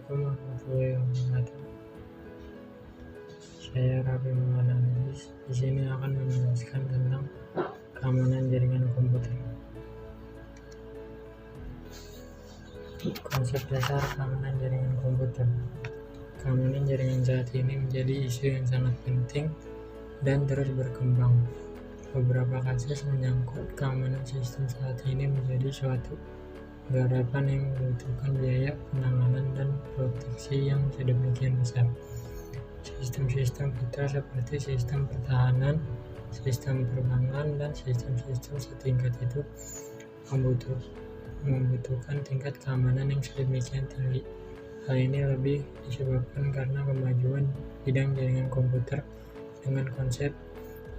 Assalamualaikum warahmatullahi wabarakatuh. Saya Raffi Muhammad Aziz. Di sini akan menjelaskan tentang keamanan jaringan komputer. Konsep dasar keamanan jaringan komputer. Keamanan jaringan saat ini menjadi isu yang sangat penting dan terus berkembang. Beberapa kasus menyangkut keamanan sistem saat ini menjadi suatu garapan yang membutuhkan biaya penanganan dan proteksi yang sedemikian besar. Sistem-sistem vital seperti sistem pertahanan, sistem perbankan, dan sistem-sistem setingkat itu membutuhkan tingkat keamanan yang sedemikian tinggi. Hal ini lebih disebabkan karena kemajuan bidang jaringan komputer dengan konsep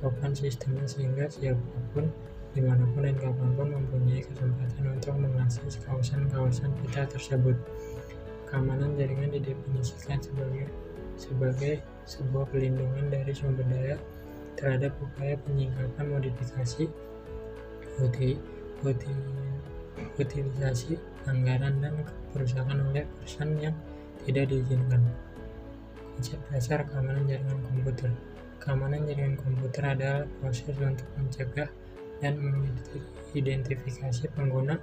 open sistemnya, sehingga siapapun, dimanapun dan kapanpun mempunyai kesempatan untuk mengakses kawasan-kawasan vital tersebut. Keamanan jaringan didefinisikan sebagai sebuah pelindungan dari sumber daya terhadap upaya penyingkapan, modifikasi, utilisasi, anggaran, dan perusahaan oleh person yang tidak diizinkan. Konsep dasar keamanan jaringan komputer. Keamanan jaringan komputer adalah proses untuk mencegah dan mengidentifikasi pengguna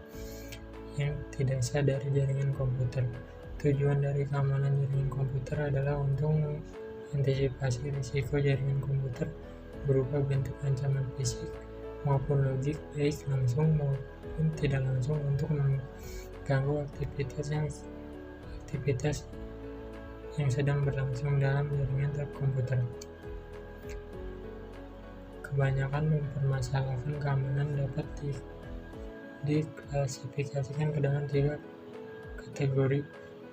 yang tidak sah dari jaringan komputer. Tujuan dari keamanan jaringan komputer adalah untuk mengantisipasi risiko jaringan komputer berupa bentuk ancaman fisik maupun logik, baik langsung maupun tidak langsung, untuk mengganggu aktivitas yang sedang berlangsung dalam jaringan komputer. Kebanyakan mempermasalahkan keamanan dapat diklasifikasikan ke dalam 3 kategori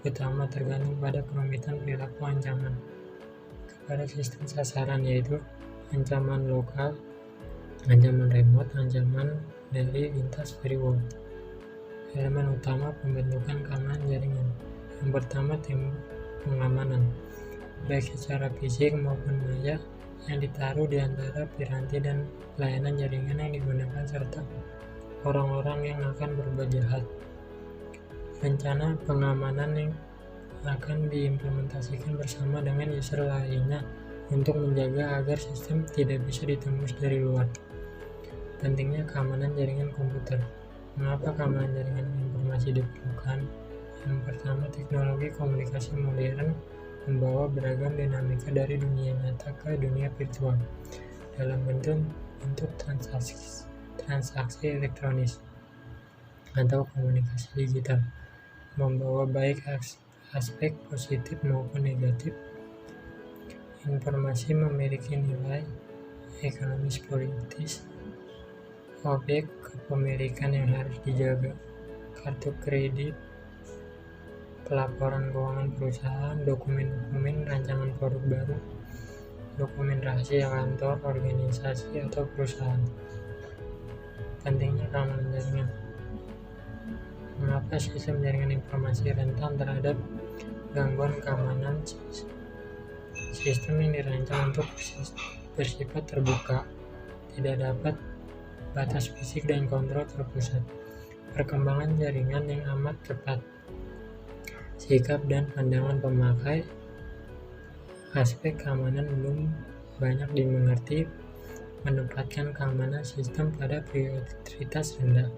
utama tergantung pada kerumitan perilaku ancaman kepada sistem sasaran, yaitu ancaman lokal, ancaman remote, ancaman dari lintas firewall. Elemen utama pembentukan keamanan jaringan. Yang pertama, tim pengamanan, baik secara fisik maupun maya, yang ditaruh di antara piranti dan layanan jaringan yang digunakan serta orang-orang yang akan berbuat jahat. Rencana pengamanan yang akan diimplementasikan bersama dengan user lainnya untuk menjaga agar sistem tidak bisa ditembus dari luar. Pentingnya keamanan jaringan komputer. Mengapa keamanan jaringan informasi diperlukan? Yang pertama, teknologi komunikasi modern membawa beragam dinamika dari dunia nyata ke dunia virtual dalam bentuk transaksi elektronis atau komunikasi digital, membawa baik aspek positif maupun negatif. Informasi memiliki nilai ekonomis, politis, objek kepemilikan yang harus dijaga, kartu kredit, pelaporan keuangan perusahaan, dokumen-dokumen rancangan produk baru, dokumen rahasia kantor, organisasi, atau perusahaan. Pentingnya keamanan jaringan. Mengapa sistem jaringan informasi rentan terhadap gangguan keamanan? Sistem yang dirancang untuk bersifat terbuka, tidak dapat batas fisik dan kontrol terpusat. Perkembangan jaringan yang amat cepat, sikap dan pandangan pemakai, aspek keamanan belum banyak dimengerti, menempatkan keamanan sistem pada prioritas rendah,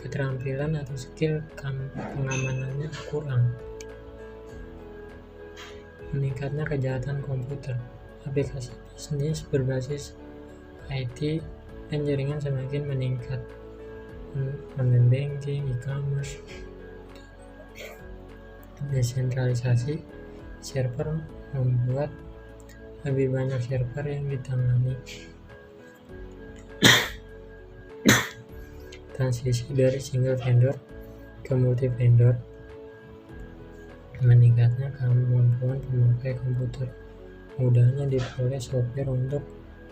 keterampilan atau skill pengamanannya kurang. Meningkatnya kejahatan komputer, aplikasi bisnis berbasis IT dan jaringan semakin meningkat, online banking, e-commerce, desentralisasi server membuat lebih banyak server yang ditangani. Transisi dari single vendor ke multi vendor. Meningkatnya kemampuan pemakai komputer, mudahnya diperoleh software untuk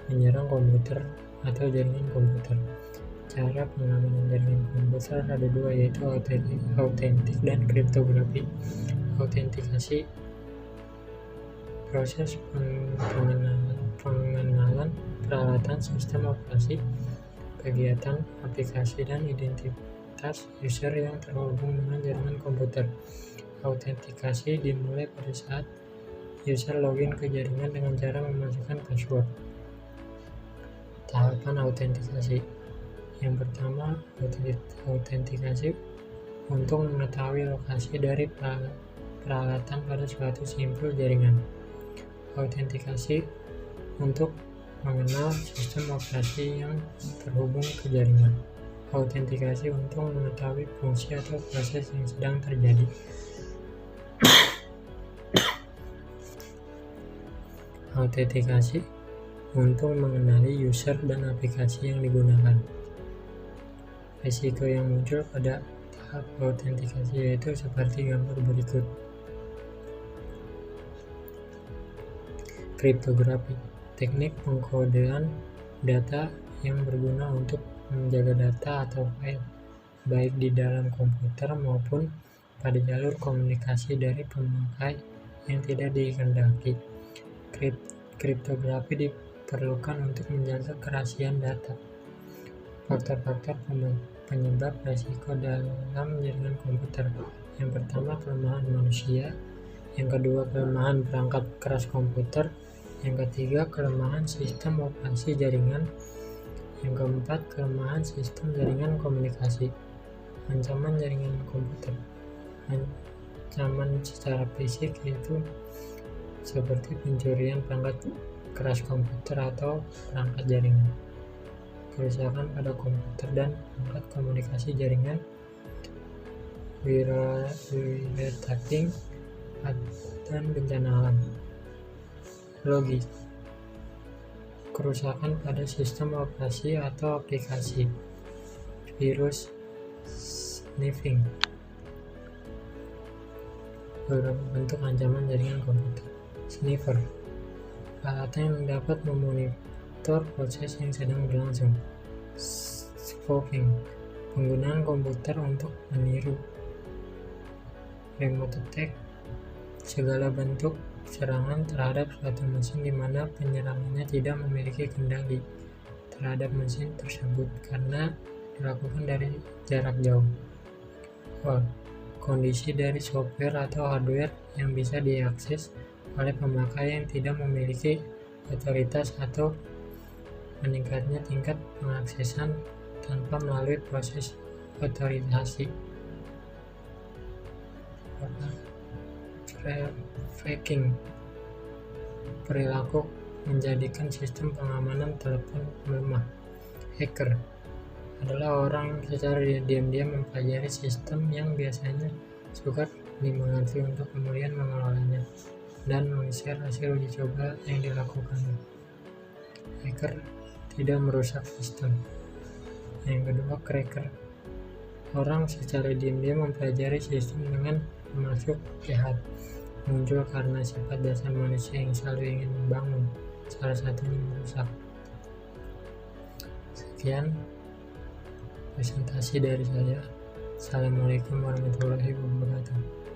menyerang komputer atau jaringan komputer. Cara pengamanan jaringan komputer ada 2, yaitu autentik dan kriptografi. Autentikasi, proses pengenalan peralatan sistem operasi, kegiatan aplikasi, dan identitas user yang terhubung dengan jaringan komputer. Autentikasi dimulai pada saat user login ke jaringan dengan cara memasukkan password. Tahapan autentikasi. Yang pertama, autentikasi untuk mengetahui lokasi dari peralatan pada suatu simpul jaringan. Autentikasi untuk mengenal sistem operasi yang terhubung ke jaringan. Autentikasi untuk mengetahui fungsi atau proses yang sedang terjadi. Autentikasi untuk mengenali user dan aplikasi yang digunakan. Risiko yang muncul pada tahap autentikasi yaitu seperti gambar berikut. Kriptografi, teknik pengkodean data yang berguna untuk menjaga data atau file, baik di dalam komputer maupun pada jalur komunikasi dari pemakai yang tidak dikehendaki. Kriptografi diperlukan untuk menjaga kerahasiaan data. Faktor-faktor penyebab risiko dalam jaringan komputer. Yang pertama, kelemahan manusia. Yang kedua, kelemahan perangkat keras komputer. Yang ketiga, kelemahan sistem operasi jaringan. Yang keempat, kelemahan sistem jaringan komunikasi. Ancaman jaringan komputer. Ancaman secara fisik yaitu seperti pencurian perangkat keras komputer atau perangkat jaringan, kerusakan pada komputer dan perangkat komunikasi jaringan, wiretapping, dan bencana alam. Logis, kerusakan pada sistem operasi atau aplikasi, virus, sniffing. Beberapa bentuk ancaman jaringan komputer. Sniffer, peralatan yang dapat memonitor proses yang sedang berlangsung. Spoofing, penggunaan komputer untuk meniru. Remote attack, segala bentuk serangan terhadap suatu mesin di mana penyerangannya tidak memiliki kendali terhadap mesin tersebut karena dilakukan dari jarak jauh. Kondisi dari software atau hardware yang bisa diakses oleh pemakai yang tidak memiliki otoritas atau meningkatnya tingkat pengaksesan tanpa melalui proses otorisasi. Phishing, perilaku menjadikan sistem pengamanan telepon melemah. Hacker adalah orang secara diam-diam mempelajari sistem yang biasanya suka dimengerti untuk kemudian mengelolanya dan meng-share hasil uji coba yang dilakukan. Hacker tidak merusak sistem. Yang kedua, cracker, orang secara diam-diam mempelajari sistem dengan termasuk jahat, muncul karena sifat dasar manusia yang selalu ingin membangun, salah satunya merusak. Sekian presentasi dari saya. Assalamualaikum warahmatullahi wabarakatuh.